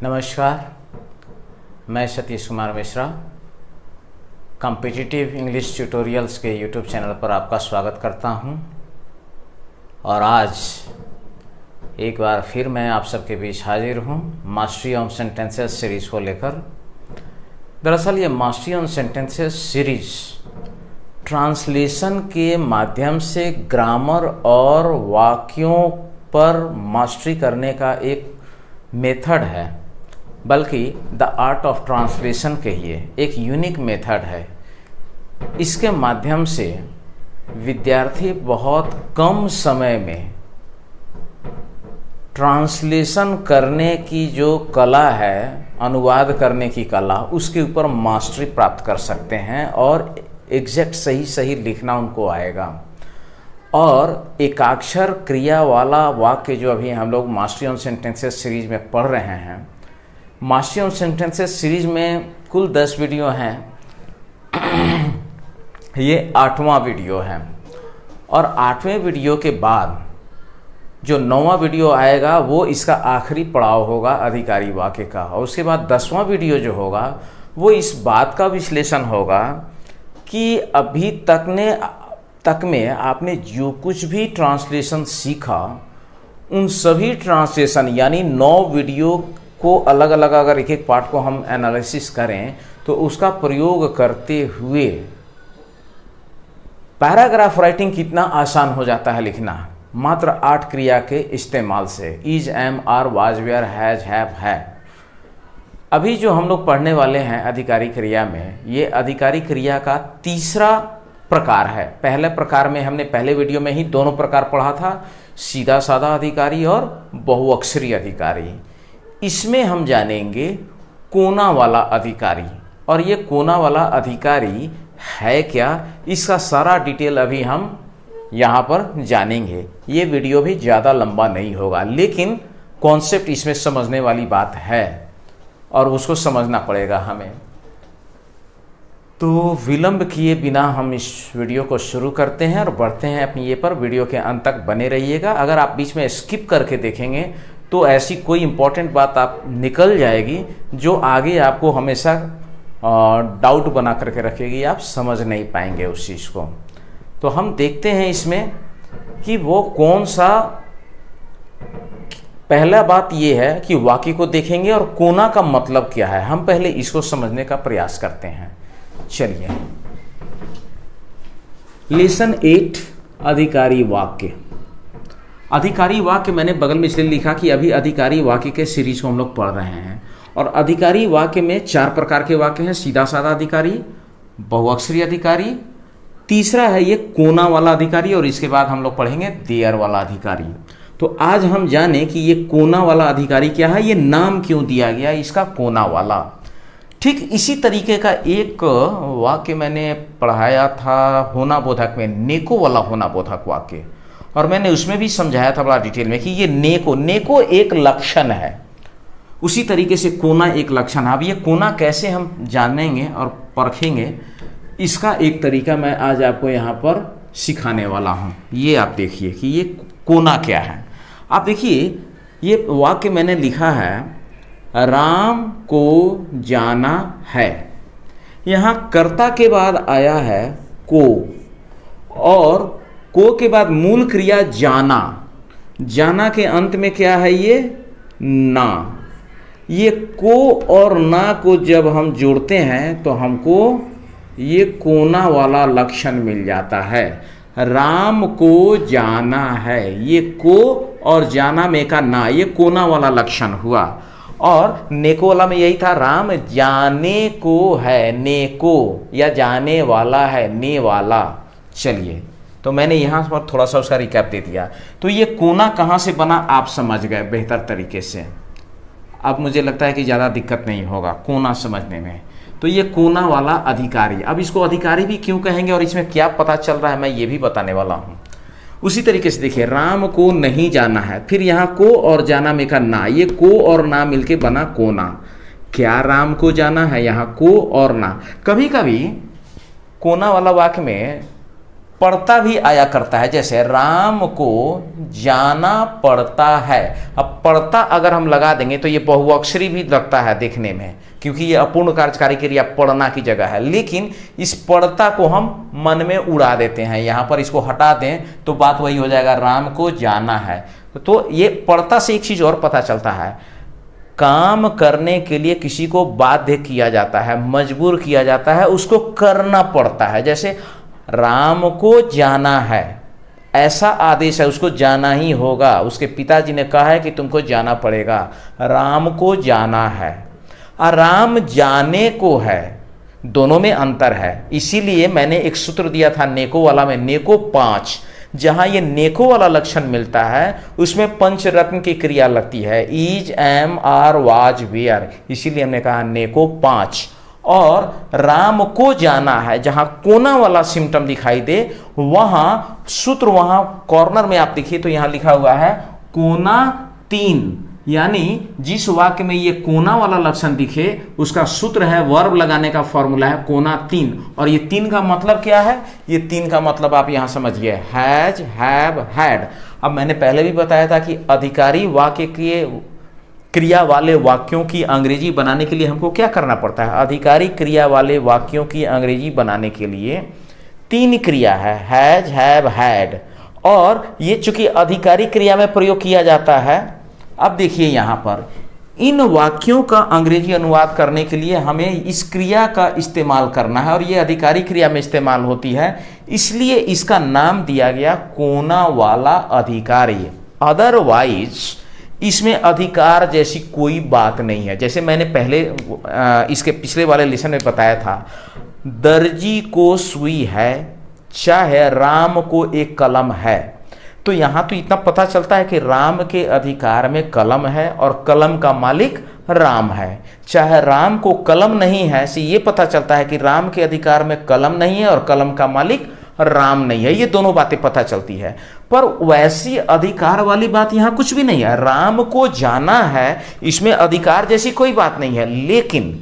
नमस्कार, मैं Satish Kumar Mishra competitive English tutorials के यूट्यूब चैनल पर आपका स्वागत करता हूं। और आज एक बार फिर मैं आप सबके बीच हाजिर हूं मास्टरी ऑन सेंटेंसेस सीरीज़ को लेकर। दरअसल ये mastery on sentences series translation के माध्यम से ग्रामर और वाक्यों पर मास्टरी करने का एक मेथड है, बल्कि द आर्ट ऑफ ट्रांसलेशन कहिए, एक यूनिक मेथड है। इसके माध्यम से विद्यार्थी बहुत कम समय में ट्रांसलेशन करने की जो कला है, अनुवाद करने की कला, उसके ऊपर मास्टरी प्राप्त कर सकते हैं और एग्जैक्ट सही लिखना उनको आएगा। और एकाक्षर क्रिया वाला वाक्य जो अभी हम लोग मास्टरी ऑन सेंटेंसेस सीरीज में पढ़ रहे हैं, मास्टरी ऑन सेंटेंसेस सीरीज में कुल 10 वीडियो हैं। ये 8वां वीडियो है और 8वें वीडियो के बाद जो 9वां वीडियो आएगा वो इसका आखिरी पड़ाव होगा अधिकारी वाक्य का। और उसके बाद 10वां वीडियो जो होगा वो इस बात का विश्लेषण होगा कि अभी तक में आपने जो कुछ भी ट्रांसलेशन सीखा, उन सभी ट्रांसलेशन यानी 9 वीडियो को अलग अलग अगर एक पार्ट को हम एनालिसिस करें तो उसका प्रयोग करते हुए पैराग्राफ राइटिंग कितना आसान हो जाता है लिखना, मात्र 8 क्रिया के इस्तेमाल से। Is, am, are, was, were, has, have, है। अभी जो हम लोग पढ़ने वाले हैं अधिकारी क्रिया में, ये अधिकारी क्रिया का तीसरा प्रकार है। पहले प्रकार में हमने पहले वीडियो में ही दोनों प्रकार पढ़ा था, सीधा साधा अधिकारी और बहुअक्षरी अधिकारी। इसमें हम जानेंगे कोना वाला अधिकारी। और ये कोना वाला अधिकारी है क्या, इसका सारा डिटेल अभी हम यहाँ पर जानेंगे। ये वीडियो भी ज़्यादा लंबा नहीं होगा, लेकिन कॉन्सेप्ट इसमें समझने वाली बात है और उसको समझना पड़ेगा हमें। तो विलंब किए बिना हम इस वीडियो को शुरू करते हैं और बढ़ते हैं अपनी ये पर। वीडियो के अंत तक बने रहिएगा। अगर आप बीच में स्किप करके देखेंगे तो ऐसी कोई इम्पोर्टेंट बात आप निकल जाएगी जो आगे आपको हमेशा डाउट बना करके रखेगी, आप समझ नहीं पाएंगे उस चीज़ को। तो हम देखते हैं इसमें कि वो कौन सा। पहला बात ये है कि वाक्य को देखेंगे और कोना का मतलब क्या है, हम पहले इसको समझने का प्रयास करते हैं। चलिए, लेसन 8 अधिकारी वाक्य। अधिकारी वाक्य मैंने बगल में इसलिए लिखा कि अभी अधिकारी वाक्य के सीरीज को हम लोग पढ़ रहे हैं। और अधिकारी वाक्य में 4 प्रकार के वाक्य हैं, सीधा साधा अधिकारी, बहुअक्षरी अधिकारी, तीसरा है ये कोना वाला अधिकारी, और इसके बाद हम लोग पढ़ेंगे देयर वाला अधिकारी। तो आज हम जाने कि ये कोना वाला अधिकारी क्या है, ये नाम क्यों दिया गया इसका, कोना वाला। ठीक इसी तरीके का एक वाक्य मैंने पढ़ाया था होना बोधक में, नेको वाला होना बोधक वाक्य, और मैंने उसमें भी समझाया था बड़ा डिटेल में कि ये नेको एक लक्षण है। उसी तरीके से कोना एक लक्षण है। अब ये कोना कैसे हम जानेंगे और परखेंगे, इसका एक तरीका मैं आज आपको यहाँ पर सिखाने वाला हूँ। ये आप देखिए कि ये कोना क्या है। आप देखिए, ये वाक्य मैंने लिखा है, राम को जाना है। यहाँ कर्ता के बाद आया है को, और को के बाद मूल क्रिया जाना। जाना के अंत में क्या है, ये ना। ये को और ना को जब हम जोड़ते हैं तो हमको ये कोना वाला लक्षण मिल जाता है। राम को जाना है, ये को और जाना में का ना, ये कोना वाला लक्षण हुआ। और नेको वाला में यही था, राम जाने को है, नेको, या जाने वाला है, ने वाला। चलिए, तो मैंने यहाँ पर थोड़ा सा उसका रिकैप दे दिया। तो ये कोना कहाँ से बना आप समझ गए बेहतर तरीके से। अब मुझे लगता है कि ज़्यादा दिक्कत नहीं होगा कोना समझने में। तो ये कोना वाला अधिकारी, अब इसको अधिकारी भी क्यों कहेंगे और इसमें क्या पता चल रहा है, मैं ये भी बताने वाला हूँ। उसी तरीके से देखिए, राम को नहीं जाना है, फिर यहाँ को और जाना में का ना, ये को और ना मिलके बना कोना। क्या राम को जाना है, यहाँ को और ना। कभी कभी कोना वाला वाक्य में पड़ता भी आया करता है, जैसे राम को जाना पड़ता है। अब पड़ता अगर हम लगा देंगे तो ये बहुअक्षरी भी लगता है देखने में, क्योंकि ये अपूर्ण कार्यकारी क्रिया पढ़ना की जगह है। लेकिन इस पड़ता को हम मन में उड़ा देते हैं, यहाँ पर इसको हटा दें तो बात वही हो जाएगा, राम को जाना है। तो ये पड़ता से एक चीज और पता चलता है, काम करने के लिए किसी को बाध्य किया जाता है, मजबूर किया जाता है, उसको करना पड़ता है। जैसे राम को जाना है, ऐसा आदेश है, उसको जाना ही होगा। उसके पिताजी ने कहा है कि तुमको जाना पड़ेगा, राम को जाना है। राम जाने को है, दोनों में अंतर है। इसीलिए मैंने एक सूत्र दिया था नेको वाला में, नेको 5, जहां ये नेको वाला लक्षण मिलता है उसमें पंचरत्न की क्रिया लगती है, is, am, are, was, were. इसीलिए हमने कहा नेको 5। और राम को जाना है, जहां कोना वाला सिम्टम दिखाई दे वहां सूत्र, वहां कॉर्नर में आप देखिए तो यहां लिखा हुआ है कोना 3, यानी जिस वाक्य में ये कोना वाला लक्षण दिखे उसका सूत्र है, वर्ब लगाने का फॉर्मूला है कोना 3। और ये 3 का मतलब क्या है? ये 3 का मतलब आप यहां समझिए, हैज, हैव, हैड। अब मैंने पहले भी बताया था कि अधिकारी वाक्य के क्रिया वाले वाक्यों की अंग्रेजी बनाने के लिए हमको क्या करना पड़ता है? अधिकारी क्रिया वाले वाक्यों की अंग्रेजी बनाने के लिए 3 क्रिया है, हैज, हैव, हैड। और ये चूंकि अधिकारी क्रिया में प्रयोग किया जाता है, अब देखिए यहां पर इन वाक्यों का अंग्रेजी अनुवाद करने के लिए हमें इस क्रिया का इस्तेमाल करना है, और ये अधिकारी क्रिया में इस्तेमाल होती है, इसलिए इसका नाम दिया गया कोना वाला अधिकारी। अदरवाइज इसमें अधिकार जैसी कोई बात नहीं है। जैसे मैंने पहले इसके पिछले वाले लेसन में बताया था, दर्जी को सुई है, चाहे राम को एक कलम है। तो यहां तो इतना पता चलता है कि राम के अधिकार में कलम है और कलम का मालिक राम है। चाहे राम को कलम नहीं है, से ये पता चलता है कि राम के अधिकार में कलम नहीं है और कलम का मालिक राम नहीं है। ये दोनों बातें पता चलती है, पर वैसी अधिकार वाली बात यहां कुछ भी नहीं है। राम को जाना है, इसमें अधिकार जैसी कोई बात नहीं है। लेकिन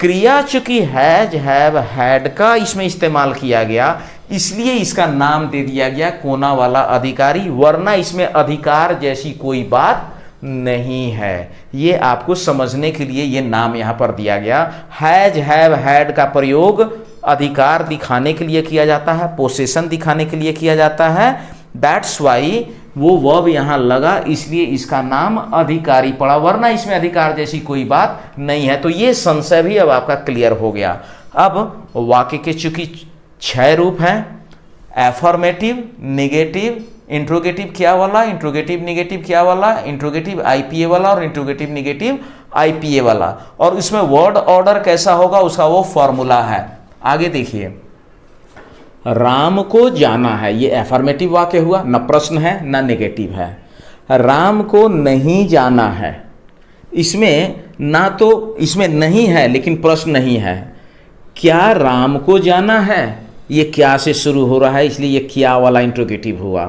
क्रिया चूंकि हैज, हैव, हैड का इसमें इस्तेमाल किया गया, इसलिए इसका नाम दे दिया गया कोना वाला अधिकारी, वरना इसमें अधिकार जैसी कोई बात नहीं है। ये आपको समझने के लिए ये नाम यहां पर दिया गया। हैज, हैव, हैड का प्रयोग अधिकार दिखाने के लिए किया जाता है, पोसेशन दिखाने के लिए किया जाता है। दैट्स वाई वो वर्ब यहां लगा, इसलिए इसका नाम अधिकारी पड़ा, वरना इसमें अधिकार जैसी कोई बात नहीं है। तो ये संशय भी अब आपका क्लियर हो गया। अब वाक्य के चूंकि 6 रूप हैं, एफर्मेटिव, निगेटिव, इंट्रोगेटिव क्या वाला, इंट्रोगेटिव निगेटिव क्या वाला, इंट्रोगेटिव आईपीए वाला और इंट्रोगेटिव निगेटिव आईपीए वाला। और इसमें वर्ड ऑर्डर कैसा होगा उसका वो फॉर्मूला है। आगे देखिए, राम को जाना है, ये एफर्मेटिव वाक्य हुआ, न प्रश्न है न नेगेटिव है। राम को नहीं जाना है, इसमें ना तो इसमें नहीं है लेकिन प्रश्न नहीं है। क्या राम को जाना है, ये क्या से शुरू हो रहा है, इसलिए ये क्या वाला इंट्रोगेटिव हुआ।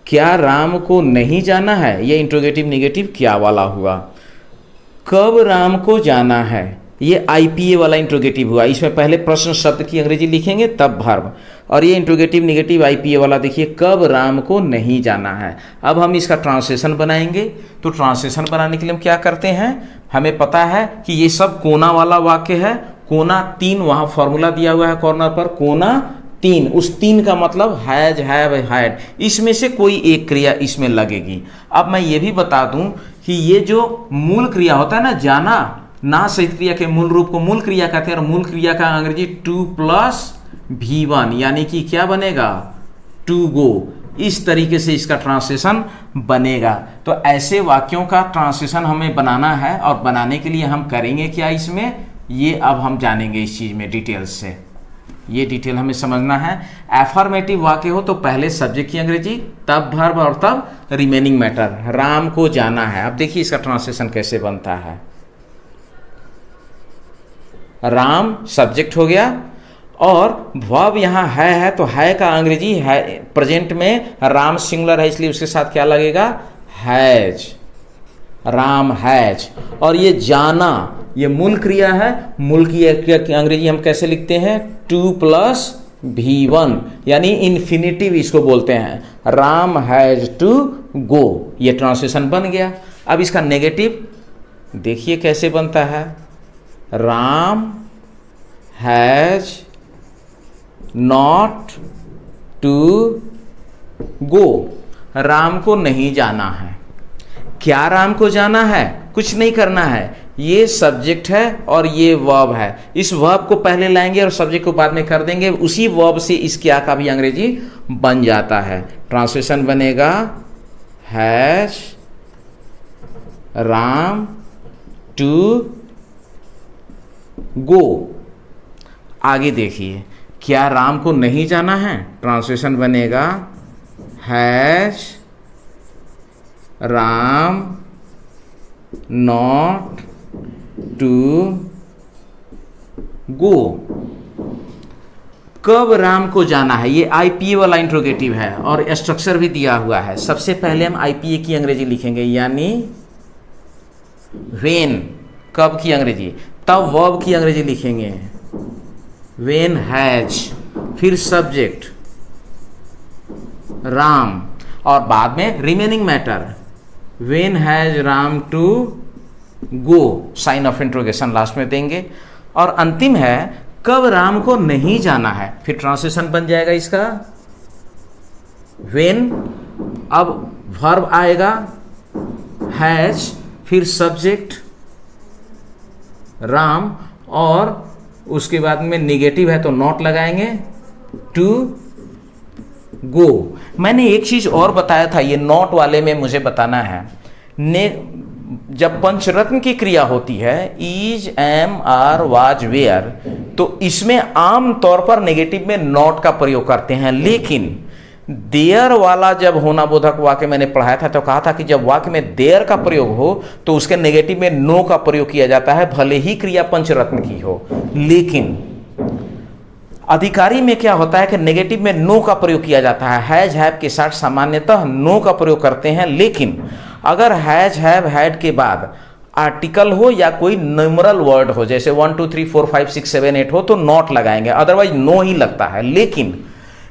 क्या राम को नहीं जाना है, ये इंट्रोगेटिव निगेटिव क्या वाला हुआ। कब राम को जाना है, ये आईपीए वाला इंट्रोगेटिव हुआ। इसमें पहले प्रश्न शब्द की अंग्रेजी लिखेंगे तब वर्ब, और ये इंट्रोगेटिव निगेटिव आईपीए वाला देखिए, कब राम को नहीं जाना है। अब हम इसका ट्रांसलेशन बनाएंगे। तो ट्रांसलेशन बनाने के लिए हम क्या करते हैं, हमें पता है कि ये सब कोना वाला वाक्य है। कोना 3 वहां फॉर्मूला दिया हुआ है कॉर्नर पर, कोना 3, उस 3 का मतलब हैज, हैव, हैड, इसमें से कोई एक क्रिया इसमें लगेगी। अब मैं ये भी बता दूं कि ये जो मूल क्रिया होता है ना, जाना, ना सहित क्रिया के मूल रूप को मूल क्रिया कहते हैं, और मूल क्रिया का अंग्रेजी 2 + V1, यानी कि क्या बनेगा, टू गो। इस तरीके से इसका ट्रांसलेशन बनेगा। तो ऐसे वाक्यों का ट्रांसलेशन हमें बनाना है, और बनाने के लिए हम करेंगे क्या इसमें, ये अब हम जानेंगे इस चीज में डिटेल से। ये डिटेल हमें समझना है। एफर्मेटिव वाक्य हो तो पहले सब्जेक्ट की अंग्रेजी, तब वर्ब और तब रिमेनिंग मैटर। राम को जाना है, अब देखिए इसका ट्रांसलेशन कैसे बनता है। राम सब्जेक्ट हो गया, और वर्ब यहाँ है तो है का अंग्रेजी है, प्रेजेंट में राम सिंगुलर है इसलिए उसके साथ क्या लगेगा, हैज, राम हैज। और ये जाना, ये मूल क्रिया है, मूल की अंग्रेजी हम कैसे लिखते हैं, 2 + V1 यानी इन्फिनिटिव इसको बोलते हैं। राम हैज टू गो, ये ट्रांसलेशन बन गया। अब इसका नेगेटिव देखिए कैसे बनता है, Ram has not to go, Ram को नहीं जाना है। क्या राम को जाना है? कुछ नहीं करना है, ये सब्जेक्ट है और ये वर्ब है। इस वर्ब को पहले लाएंगे और सब्जेक्ट को बाद में कर देंगे, उसी वर्ब से इस क्या का भी अंग्रेजी बन जाता है। ट्रांसलेशन बनेगा हैज राम टू गो। आगे देखिए, क्या राम को नहीं जाना है? ट्रांसलेशन बनेगा has Ram not to go. कब राम को जाना है? ये आईपीए वाला इंट्रोगेटिव है और स्ट्रक्चर भी दिया हुआ है। सबसे पहले हम आईपीए की अंग्रेजी लिखेंगे, यानी व्हेन, कब की अंग्रेजी, तब वर्ब की अंग्रेजी लिखेंगे व्हेन हैज, फिर सब्जेक्ट राम और बाद में remaining matter when has Ram to go, sign of interrogation last में देंगे। और अंतिम है कब राम को नहीं जाना है, फिर ट्रांसलेशन बन जाएगा इसका व्हेन, अब वर्ब आएगा हैज, फिर सब्जेक्ट राम और उसके बाद में निगेटिव है तो नॉट लगाएंगे, टू गो। मैंने एक चीज और बताया था, ये नॉट वाले में मुझे बताना है, जब पंचरत्न की क्रिया होती है is, am, are, was, were, तो इसमें आम तौर पर नेगेटिव में नॉट का प्रयोग करते हैं। लेकिन देयर वाला जब होना बोधक वाक्य मैंने पढ़ाया था तो कहा था कि जब वाक्य में देयर का प्रयोग हो तो उसके नेगेटिव में नो का प्रयोग किया जाता है, भले ही क्रिया पंचरत्न की हो। लेकिन अधिकारी में क्या होता है कि नेगेटिव में नो का प्रयोग किया जाता है। हैज हैव के साथ सामान्यतः नो का प्रयोग करते हैं, लेकिन अगर हैज हैव हैड के बाद आर्टिकल हो या कोई न्यूमरल वर्ड हो, जैसे 1 2 3 4 5 6 7 8 हो तो नॉट लगाएंगे, अदरवाइज नो ही लगता है। लेकिन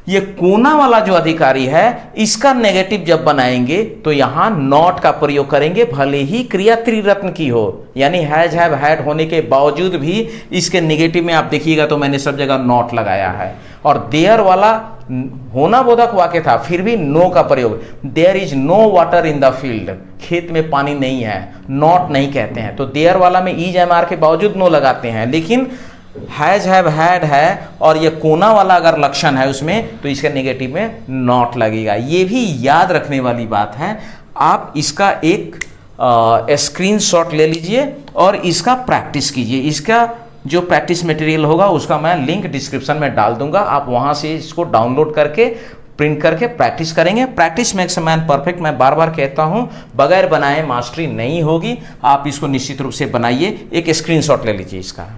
ये कोना वाला जो अधिकारी है इसका नेगेटिव जब बनाएंगे तो यहां नॉट का प्रयोग करेंगे, भले ही क्रिया त्रिरत्न की हो, यानी हैज हैव हैड होने के बावजूद भी इसके नेगेटिव में आप देखिएगा तो मैंने सब जगह नॉट लगाया है। और देयर वाला होना बोधक वाक्य था, फिर भी नो का प्रयोग, there is no water in the field, खेत में पानी नहीं है, नॉट नहीं कहते हैं, तो देयर वाला में इज एम आर के बावजूद नो लगाते हैं। लेकिन हैज हैव हैड है और ये कोना वाला अगर लक्षण है उसमें तो इसके नेगेटिव में नॉट लगेगा। ये भी याद रखने वाली बात है। आप इसका एक स्क्रीनशॉट ले लीजिए और इसका प्रैक्टिस कीजिए। इसका जो प्रैक्टिस मटेरियल होगा उसका मैं लिंक डिस्क्रिप्शन में डाल दूंगा, आप वहां से इसको डाउनलोड करके प्रिंट करके प्रैक्टिस करेंगे। Practice makes a man perfect, मैं बार बार कहता हूं, बगैर बनाए मास्टरी नहीं होगी। आप इसको निश्चित रूप से बनाइए। एक स्क्रीनशॉट ले लीजिए इसका।